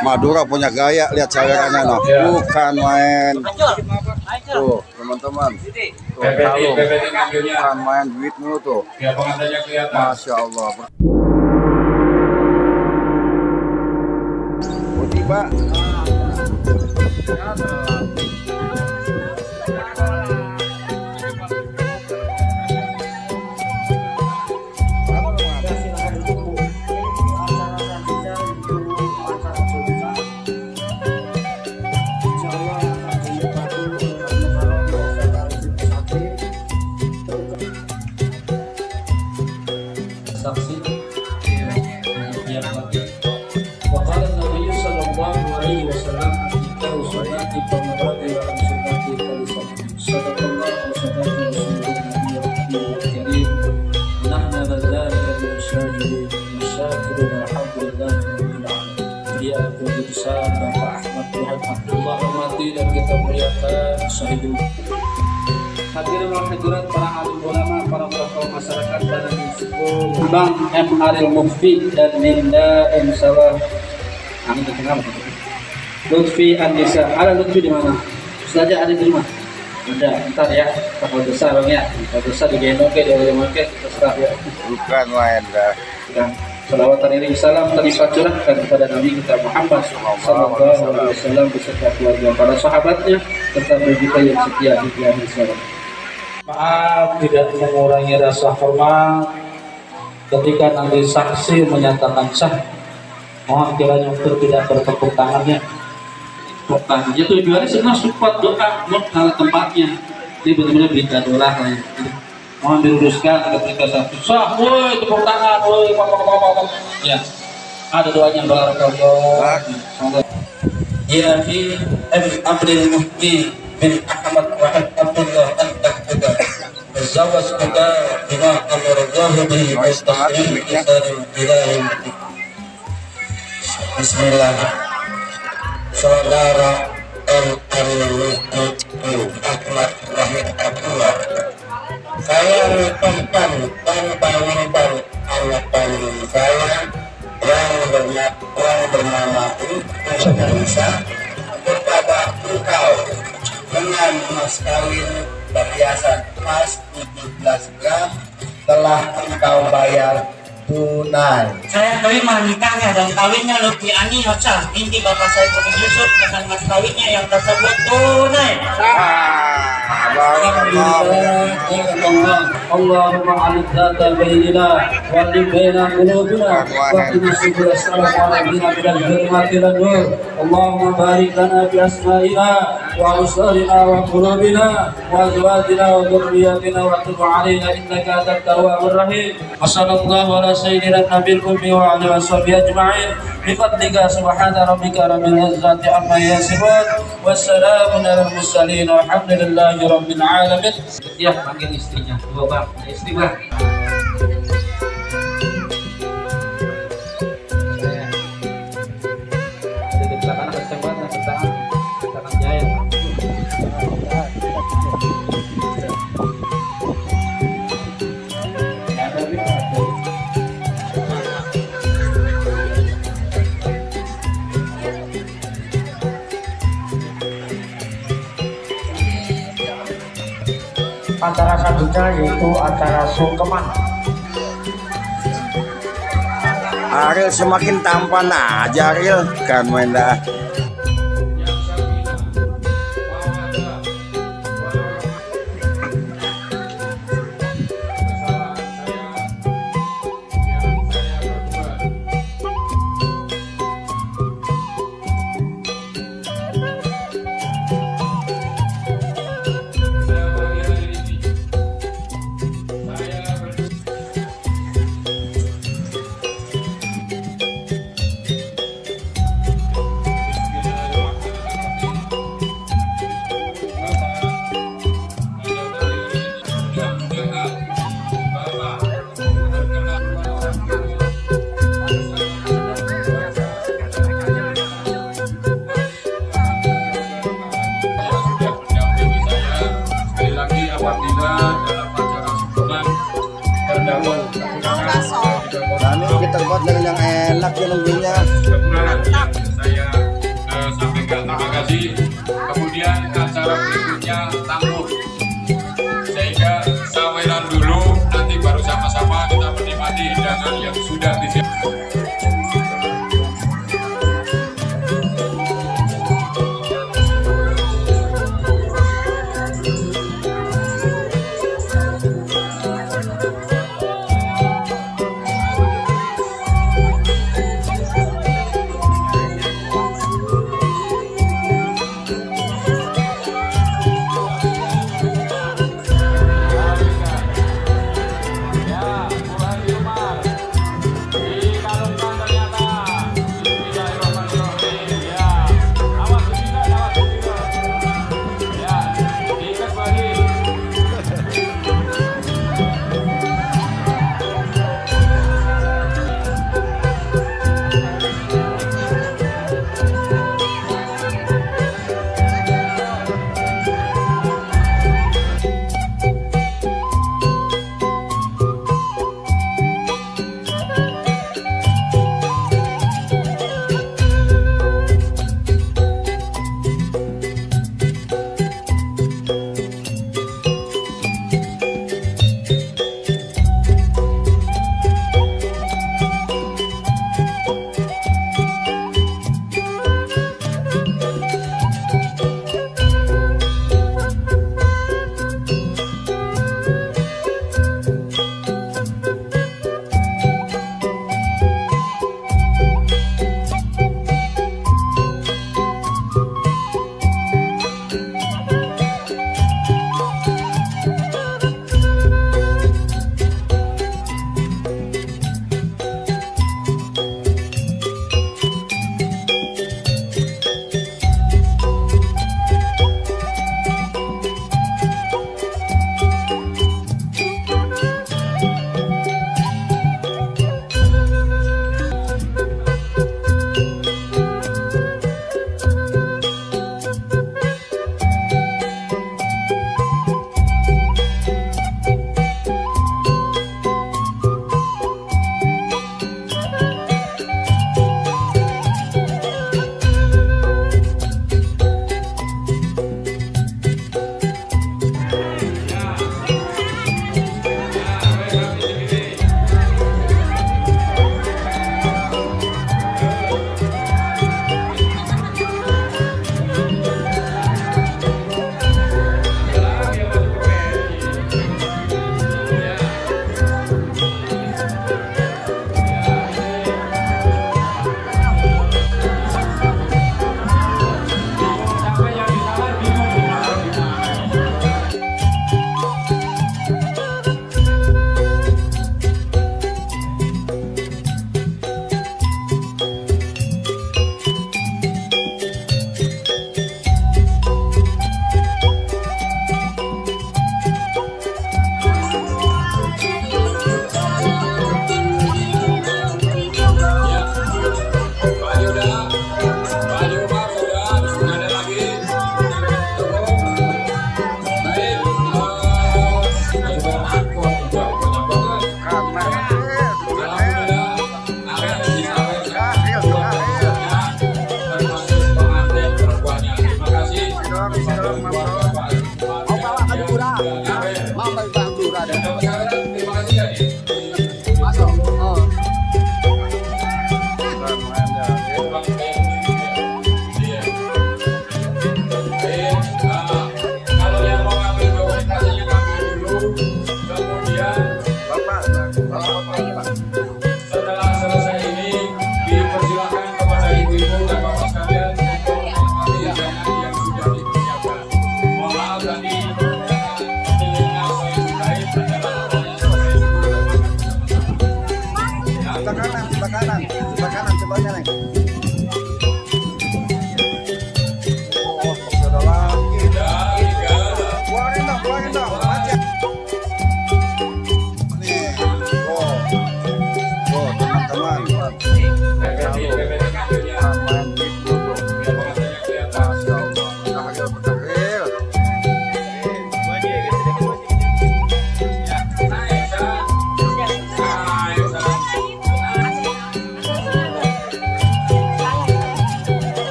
Madura punya gaya, lihat cawerannya noh. Bukan main. Tuh, teman-teman. Tuh, kalung. Bukan main duit mulu tuh. Masya Allah. Oh, tiba. saksi yang mati. Waqala Nabi sallallahu alaihi wasallam kita sunnati pemrati wa sunnati kalisam. Sadaqallah wa sadaqa rasulullah karim. Nahnu dzalika bi syahidin syakirun alhamdulillah rabbil alamin. Dia keputusan Bapak Ahmad Abdullah mati dan kita muliakan syahidun. Hadirin wal hadirat, para alim ulama, para tokoh masyarakat dan suku Bang M. Aril Mufti dan Ninda M. Salah Lutfi Andisa. Ada Lutfi di mana? Saja ada di rumah. Ada, ntar ya. Kalau besar bang ya. Kalau besar di gendong ke di oleh market terserah ya. Bukan main dah. Dan salawatan ini salam tadi curahkan kepada Nabi kita Muhammad sallallahu alaihi wasallam beserta keluarga para sahabatnya serta bagi kita yang setia di akhir zaman. Maaf tidak mengurangi rasa hormat ketika nanti saksi menyatakan sah. Mohon kiranya untuk tidak bertepuk tangannya. Bukannya tujuannya sebenarnya support doa kalau tempatnya. Ini benar-benar berita doa lah. Mohon diluruskan ketika saksi sah. Woi tepuk tangan, woi ya. Ada doanya barakallahu. Ya fi Abdul Muhti bin Ahmad Wahid Abdullah Al-Tahbudah Zawaj kita bima amarallahi bihi mustaqim bisarim ilahi. Bismillah. Saudara Al-Arul Ahmad Wahid Abdullah, saya menyatakan tanpa mempan anak kandung saya yang bernama Indonesia kepada engkau dengan mas kawin perhiasan emas 17 gram telah engkau bayar tunai. Saya terima nikahnya dan kawinnya Lutfi Ani Hoca inti bapak saya Budi Yusuf dengan mas kawinnya yang tersebut tunai. Allahumma alif data bainina wa baina qulubina wa qina subul salam wa bina bil hurmati wal nur. Allahumma barik lana bi asma'ina wa usrina wa qulubina wa azwajina wa dhurriyyatina wa tub alaina innaka antat tawwabur rahim. Wassallallahu ala sayyidina nabiyil ummi wa ala washabihi ajma'in bi fadlika subhana rabbika rabbil izzati amma yasifun wassalamun alal mursalin walhamdulillahi rabbil alamin. Ya, panggil istrinya. Dua bang, istri bang. Jadi belakang bersama tangan jaya. Acara selanjutnya yaitu acara sungkeman. Ariel semakin tampan aja Ariel kan main dah. kita buat dengan yang enak ya nunggunya. Saya sampaikan terima kasih. Kemudian acara berikutnya tangguh, sehingga saweran dulu, nanti baru sama-sama kita menikmati hidangan yang sudah disiapkan.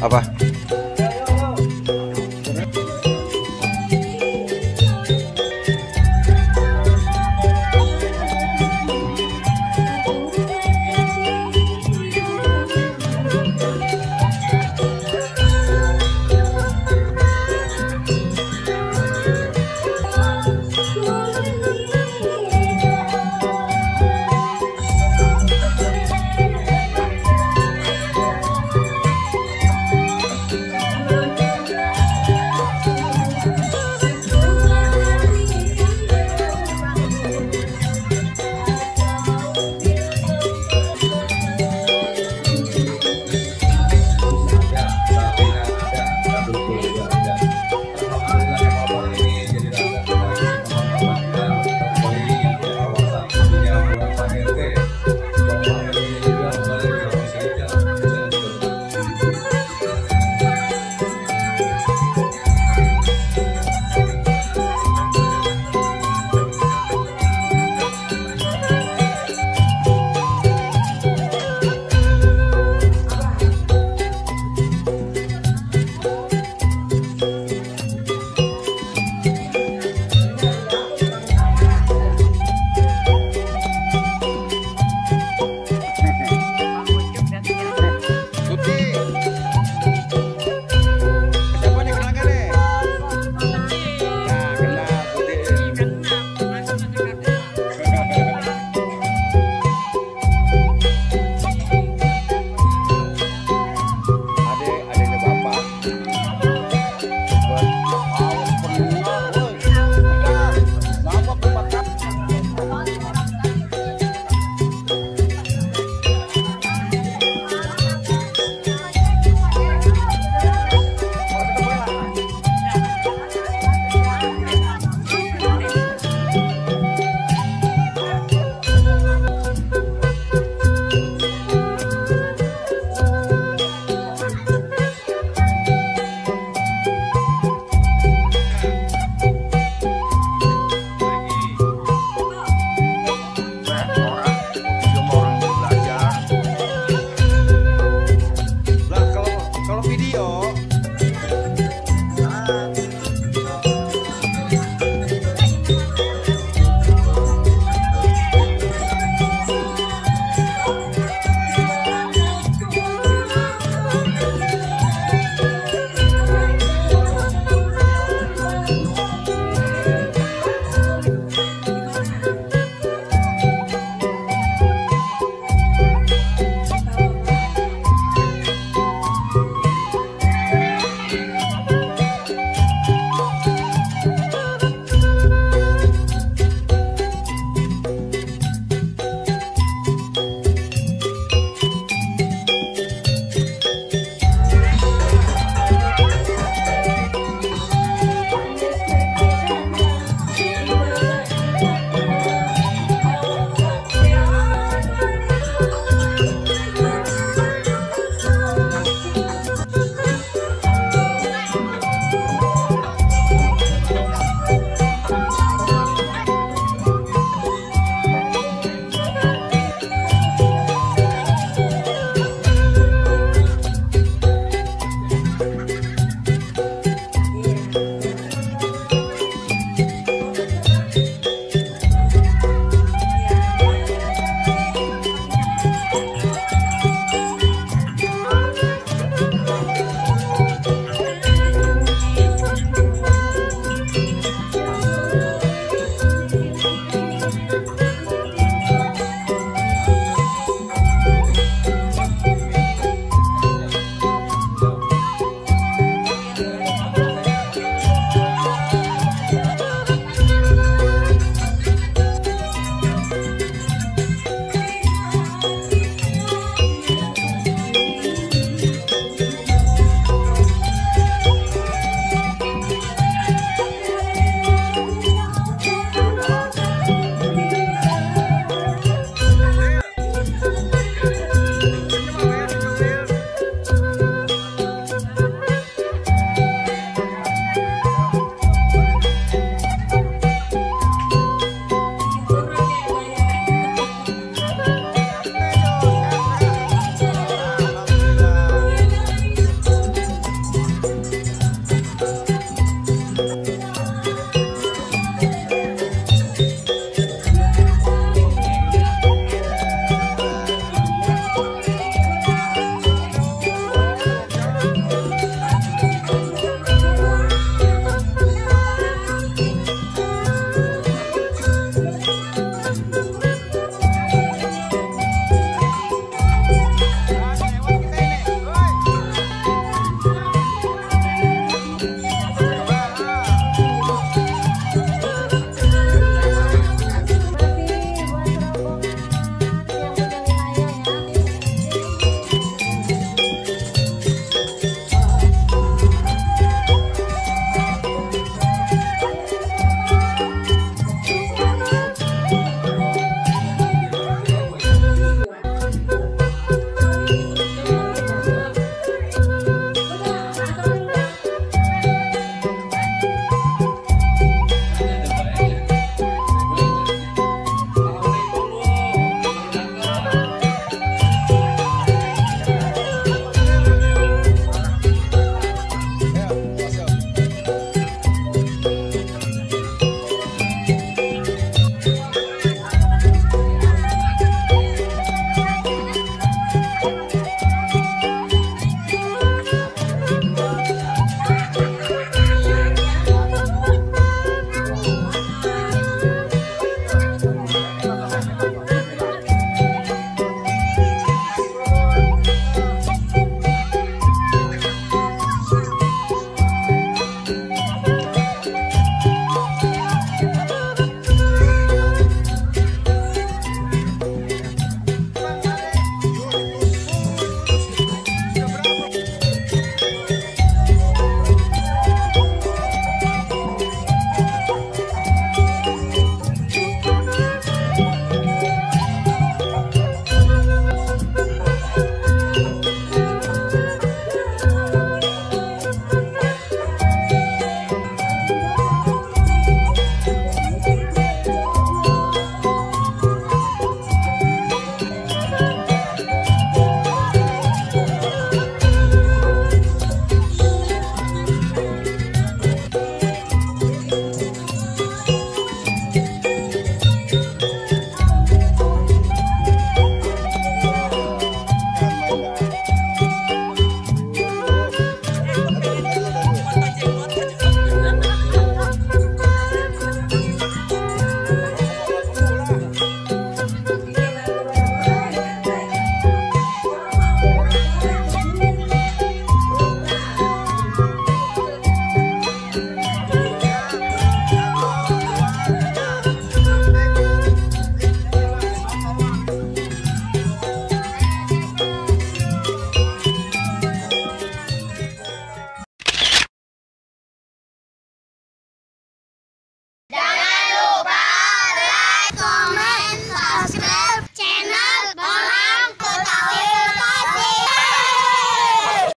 Apa?